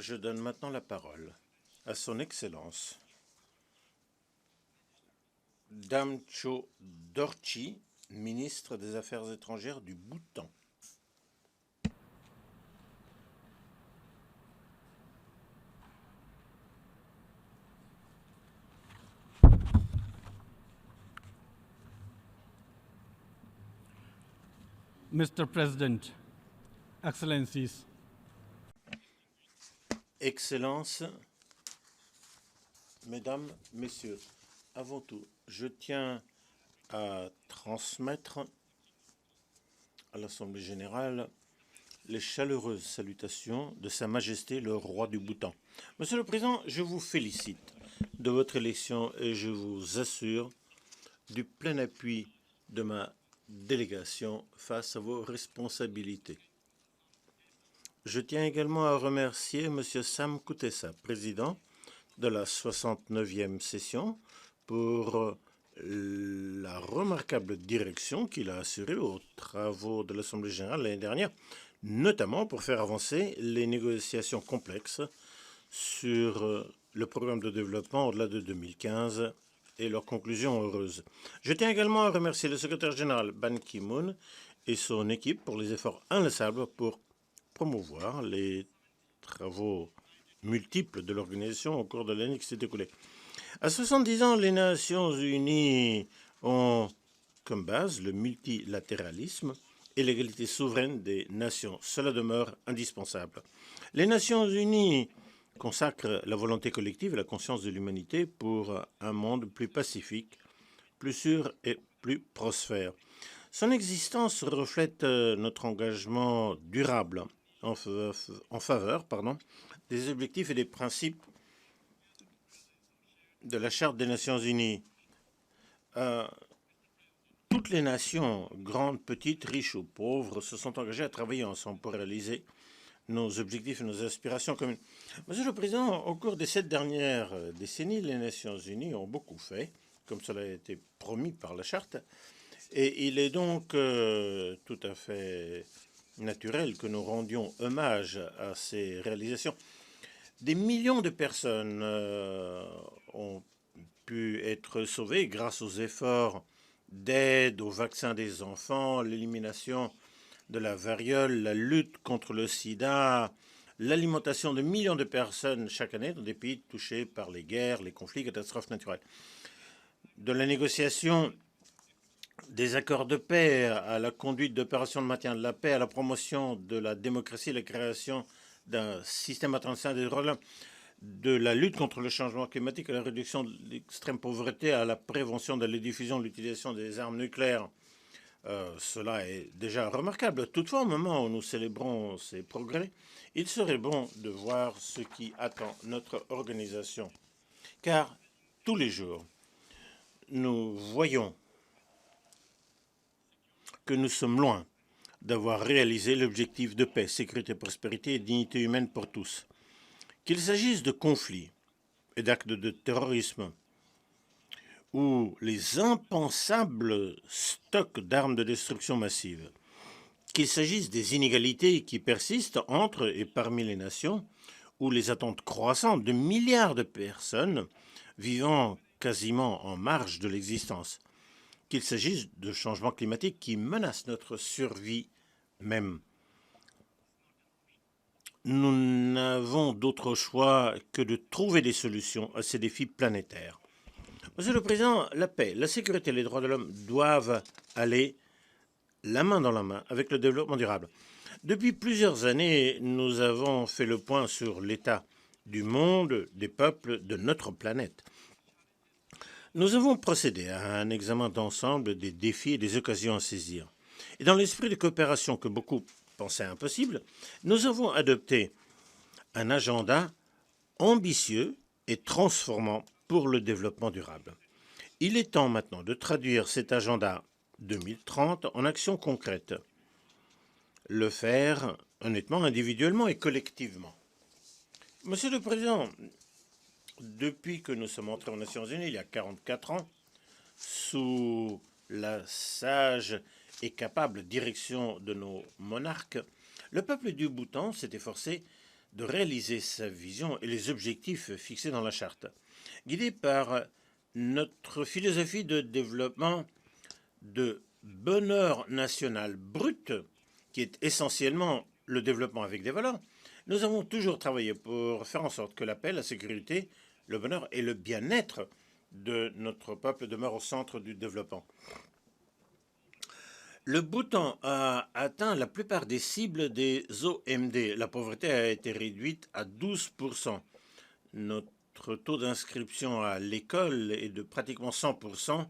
Je donne maintenant la parole à son Excellence, Damcho Dorji, ministre des Affaires étrangères du Bhoutan. Mr. President, Excellencies, Excellences, Mesdames, Messieurs, avant tout, je tiens à transmettre à l'Assemblée générale les chaleureuses salutations de Sa Majesté le roi du Bhoutan. Monsieur le Président, je vous félicite de votre élection et je vous assure du plein appui de ma délégation face à vos responsabilités. Je tiens également à remercier M. Sam Kutesa, président de la 69e session, pour la remarquable direction qu'il a assurée aux travaux de l'Assemblée générale l'année dernière, notamment pour faire avancer les négociations complexes sur le programme de développement au-delà de 2015 et leurs conclusions heureuses. Je tiens également à remercier le secrétaire général Ban Ki-moon et son équipe pour les efforts inlassables pour promouvoir les travaux multiples de l'organisation au cours de l'année qui s'est écoulée. À 70 ans, les Nations unies ont comme base le multilatéralisme et l'égalité souveraine des nations. Cela demeure indispensable. Les Nations unies consacrent la volonté collective et la conscience de l'humanité pour un monde plus pacifique, plus sûr et plus prospère. Son existence reflète notre engagement durable en faveur des objectifs et des principes de la Charte des Nations unies. Toutes les nations, grandes, petites, riches ou pauvres, se sont engagées à travailler ensemble pour réaliser nos objectifs et nos aspirations communes. Monsieur le Président, au cours des 7 dernières décennies, les Nations unies ont beaucoup fait, comme cela a été promis par la Charte, et il est donc tout à fait naturel que nous rendions hommage à ces réalisations. Des millions de personnes ont pu être sauvées grâce aux efforts d'aide au vaccin des enfants, l'élimination de la variole, la lutte contre le sida, l'alimentation de millions de personnes chaque année dans des pays touchés par les guerres, les conflits, les catastrophes naturelles. De la négociation des accords de paix à la conduite d'opérations de maintien de la paix, à la promotion de la démocratie, la création d'un système international des droits de l'homme, de la lutte contre le changement climatique, à la réduction de l'extrême pauvreté, à la prévention de la diffusion de l'utilisation des armes nucléaires. Cela est déjà remarquable. Toutefois, au moment où nous célébrons ces progrès, il serait bon de voir ce qui attend notre organisation. Car tous les jours, nous voyons que nous sommes loin d'avoir réalisé l'objectif de paix, sécurité, prospérité et dignité humaine pour tous. Qu'il s'agisse de conflits et d'actes de terrorisme ou les impensables stocks d'armes de destruction massive, qu'il s'agisse des inégalités qui persistent entre et parmi les nations, ou les attentes croissantes de milliards de personnes vivant quasiment en marge de l'existence, qu'il s'agisse de changements climatiques qui menacent notre survie même. Nous n'avons d'autre choix que de trouver des solutions à ces défis planétaires. Monsieur le Président, la paix, la sécurité et les droits de l'homme doivent aller la main dans la main avec le développement durable. Depuis plusieurs années, nous avons fait le point sur l'état du monde, des peuples, de notre planète. Nous avons procédé à un examen d'ensemble des défis et des occasions à saisir. Et dans l'esprit de coopération que beaucoup pensaient impossible, nous avons adopté un agenda ambitieux et transformant pour le développement durable. Il est temps maintenant de traduire cet agenda 2030 en actions concrètes. Le faire honnêtement, individuellement et collectivement. Monsieur le Président, depuis que nous sommes entrés aux Nations Unies il y a 44 ans, sous la sage et capable direction de nos monarques, le peuple du Bhoutan s'est efforcé de réaliser sa vision et les objectifs fixés dans la charte. Guidé par notre philosophie de développement de bonheur national brut, qui est essentiellement le développement avec des valeurs, nous avons toujours travaillé pour faire en sorte que la paix, la sécurité, le bonheur et le bien-être de notre peuple demeurent au centre du développement. Le Bhoutan a atteint la plupart des cibles des OMD. La pauvreté a été réduite à 12%. Notre taux d'inscription à l'école est de pratiquement 100%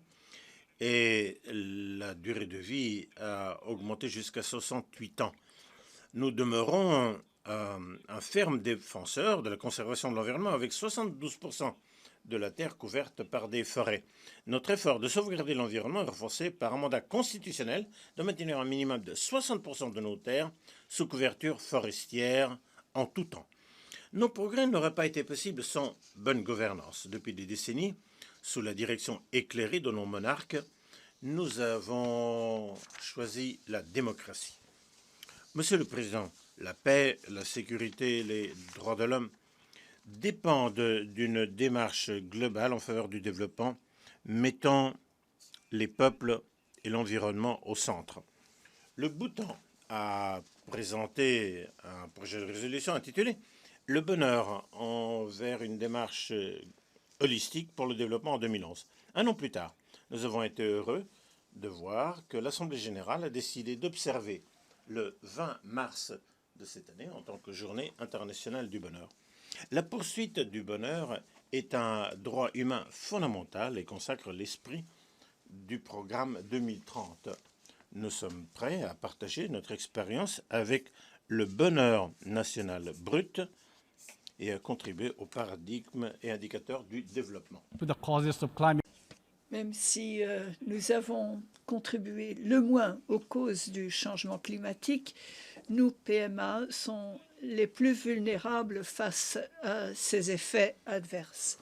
et la durée de vie a augmenté jusqu'à 68 ans. Nous demeurons un ferme défenseur de la conservation de l'environnement avec 72% de la terre couverte par des forêts. Notre effort de sauvegarder l'environnement est renforcé par un mandat constitutionnel de maintenir un minimum de 60% de nos terres sous couverture forestière en tout temps. Nos progrès n'auraient pas été possibles sans bonne gouvernance. Depuis des décennies, sous la direction éclairée de nos monarques, nous avons choisi la démocratie. Monsieur le Président, la paix, la sécurité, les droits de l'homme dépendent d'une démarche globale en faveur du développement, mettant les peuples et l'environnement au centre. Le Bhoutan a présenté un projet de résolution intitulé « Le bonheur envers une démarche holistique pour le développement » en 2011. Un an plus tard, nous avons été heureux de voir que l'Assemblée générale a décidé d'observer le 20 mars de cette année en tant que journée internationale du bonheur. La poursuite du bonheur est un droit humain fondamental et consacre l'esprit du programme 2030. Nous sommes prêts à partager notre expérience avec le bonheur national brut et à contribuer au paradigme et indicateur du développement. Même si nous avons contribué le moins aux causes du changement climatique, nous, PMA, sont les plus vulnérables face à ces effets adverses.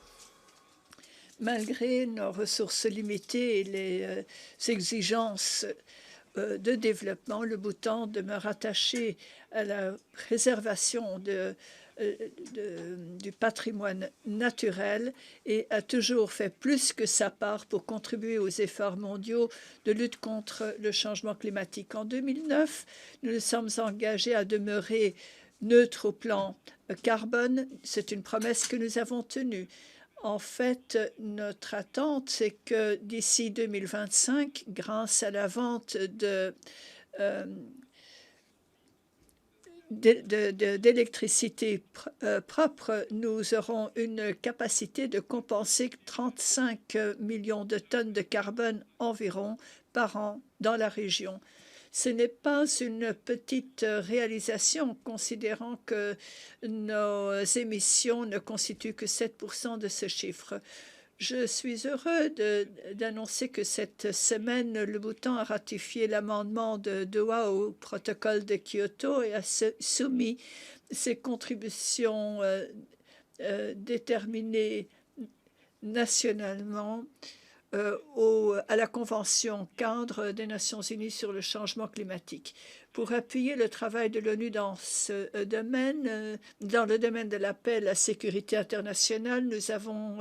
Malgré nos ressources limitées et les exigences de développement, le Bhoutan demeure attaché à la préservation du patrimoine naturel et a toujours fait plus que sa part pour contribuer aux efforts mondiaux de lutte contre le changement climatique. En 2009, nous nous sommes engagés à demeurer neutres au plan carbone. C'est une promesse que nous avons tenue. En fait, notre attente, c'est que d'ici 2025, grâce à la vente d'électricité propre, nous aurons une capacité de compenser 35 millions de tonnes de carbone environ par an dans la région. Ce n'est pas une petite réalisation, considérant que nos émissions ne constituent que 7% de ce chiffre. Je suis heureux d'annoncer que cette semaine, le Bhoutan a ratifié l'amendement de Doha au protocole de Kyoto et a soumis ses contributions déterminées nationalement à la Convention cadre des Nations unies sur le changement climatique. Pour appuyer le travail de l'ONU dans ce domaine, dans le domaine de la paix et de la sécurité internationale, nous avons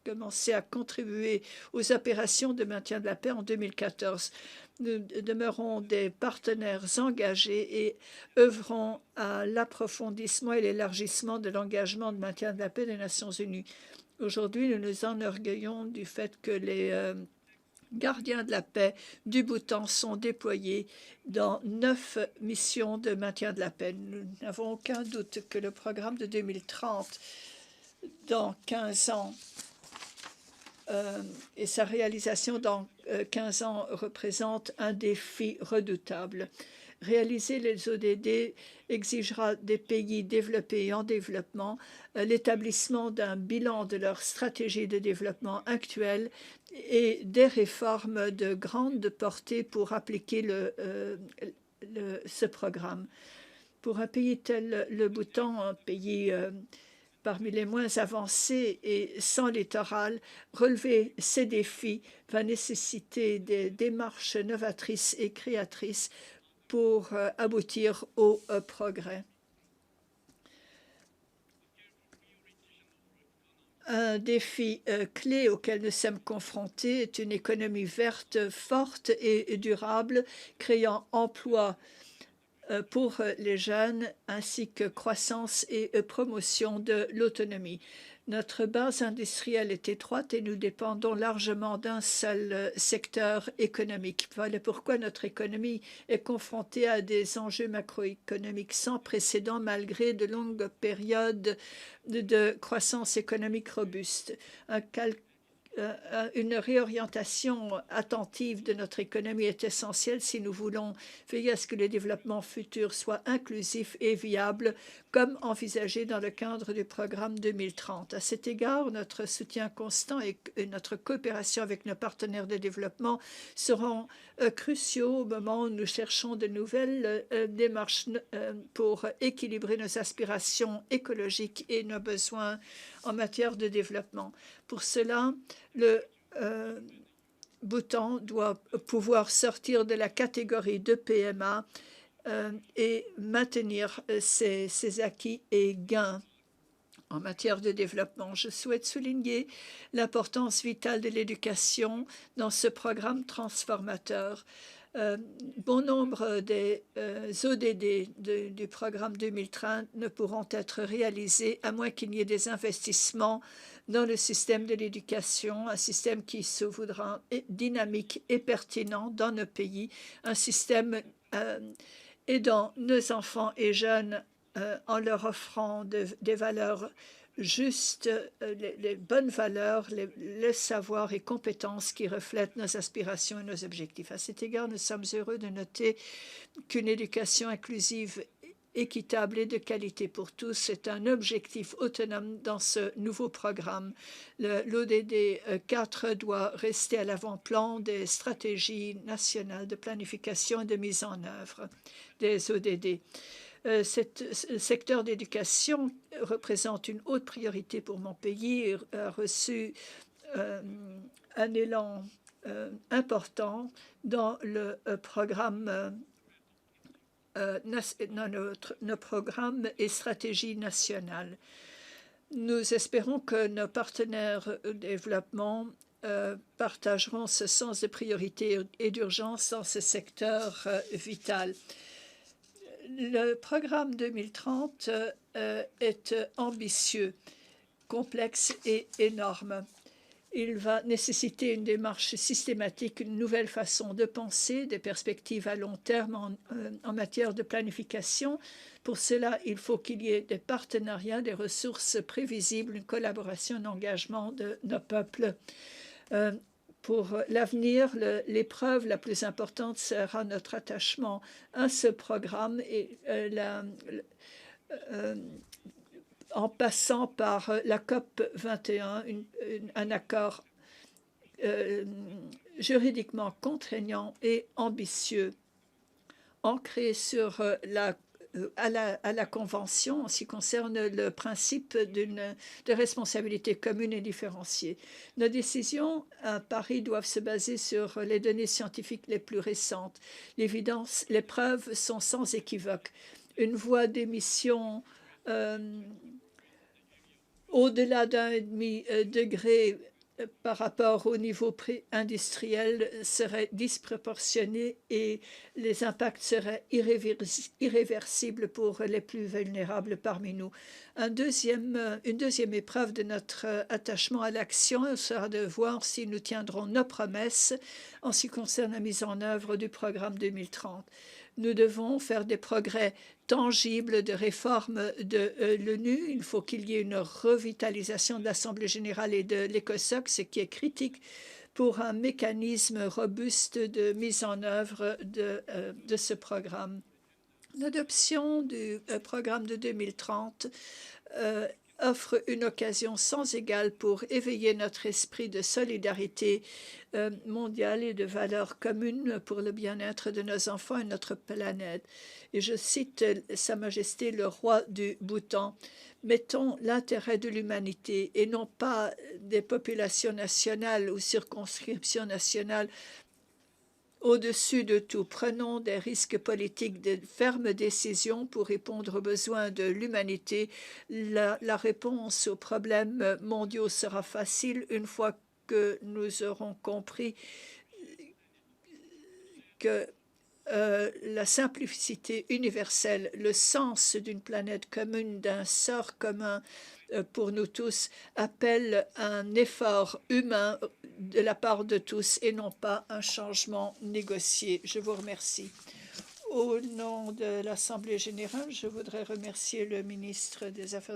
commencé à contribuer aux opérations de maintien de la paix en 2014. Nous demeurons des partenaires engagés et œuvrons à l'approfondissement et l'élargissement de l'engagement de maintien de la paix des Nations unies. Aujourd'hui, nous nous enorgueillons du fait que les gardiens de la paix du Bhoutan sont déployés dans 9 missions de maintien de la paix. Nous n'avons aucun doute que le programme de 2030, dans 15 ans, et sa réalisation dans 15 ans représente un défi redoutable. Réaliser les ODD exigera des pays développés et en développement l'établissement d'un bilan de leur stratégie de développement actuelle et des réformes de grande portée pour appliquer ce programme. Pour un pays tel le Bhoutan, un pays parmi les moins avancés et sans littoral, relever ces défis va nécessiter des démarches novatrices et créatrices pour aboutir au progrès. Un défi clé auquel nous sommes confrontés est une économie verte, forte et durable, créant emplois pour les jeunes, ainsi que croissance et promotion de l'autonomie. Notre base industrielle est étroite et nous dépendons largement d'un seul secteur économique. Voilà pourquoi notre économie est confrontée à des enjeux macroéconomiques sans précédent malgré de longues périodes de croissance économique robuste. Une réorientation attentive de notre économie est essentielle si nous voulons veiller à ce que le développement futur soit inclusif et viable, comme envisagé dans le cadre du programme 2030. À cet égard, notre soutien constant et notre coopération avec nos partenaires de développement seront cruciaux au moment où nous cherchons de nouvelles démarches pour équilibrer nos aspirations écologiques et nos besoins en matière de développement. Pour cela, le Bhoutan doit pouvoir sortir de la catégorie de PMA et maintenir ses acquis et gains en matière de développement. Je souhaite souligner l'importance vitale de l'éducation dans ce programme transformateur. Bon nombre des ODD du programme 2030 ne pourront être réalisés à moins qu'il n'y ait des investissements dans le système de l'éducation, un système qui se voudra dynamique et pertinent dans nos pays, un système aidant nos enfants et jeunes en leur offrant des valeurs justes, les bonnes valeurs, les savoirs et compétences qui reflètent nos aspirations et nos objectifs. À cet égard, nous sommes heureux de noter qu'une éducation inclusive, équitable et de qualité pour tous est un objectif autonome dans ce nouveau programme. L'ODD 4 doit rester à l'avant-plan des stratégies nationales de planification et de mise en œuvre des ODD. Ce secteur d'éducation représente une haute priorité pour mon pays et a reçu un élan important dans le programme nos programmes et stratégies nationales. Nous espérons que nos partenaires de développement partageront ce sens de priorité et d'urgence dans ce secteur vital. Le programme 2030 est ambitieux, complexe et énorme. Il va nécessiter une démarche systématique, une nouvelle façon de penser, des perspectives à long terme en matière de planification. Pour cela, il faut qu'il y ait des partenariats, des ressources prévisibles, une collaboration, un engagement de nos peuples. Pour l'avenir, l'épreuve la plus importante sera notre attachement à ce programme et en passant par la COP 21, un accord juridiquement contraignant et ambitieux, ancré sur à la Convention en ce qui concerne le principe de responsabilité commune et différenciée. Nos décisions à Paris doivent se baser sur les données scientifiques les plus récentes. L'évidence, les preuves sont sans équivoque. Une voie d'émission au-delà d'1,5 degré par rapport au niveau pré-industriel serait disproportionné et les impacts seraient irréversibles pour les plus vulnérables parmi nous. Une deuxième épreuve de notre attachement à l'action sera de voir si nous tiendrons nos promesses en ce qui concerne la mise en œuvre du programme 2030. Nous devons faire des progrès tangibles de réforme de l'ONU. Il faut qu'il y ait une revitalisation de l'Assemblée générale et de l'ECOSOC, ce qui est critique pour un mécanisme robuste de mise en œuvre de ce programme. L'adoption du programme de 2030 offre une occasion sans égale pour éveiller notre esprit de solidarité mondiale et de valeurs communes pour le bien-être de nos enfants et notre planète. Et je cite Sa Majesté le roi du Bhoutan: mettons l'intérêt de l'humanité et non pas des populations nationales ou circonscriptions nationales Au-dessus de tout, prenons des risques politiques de fermes décisions pour répondre aux besoins de l'humanité. La réponse aux problèmes mondiaux sera facile une fois que nous aurons compris que la simplicité universelle, le sens d'une planète commune, d'un sort commun pour nous tous, appelle un effort humain de la part de tous et non pas un changement négocié. Je vous remercie. Au nom de l'Assemblée générale, je voudrais remercier le ministre des Affaires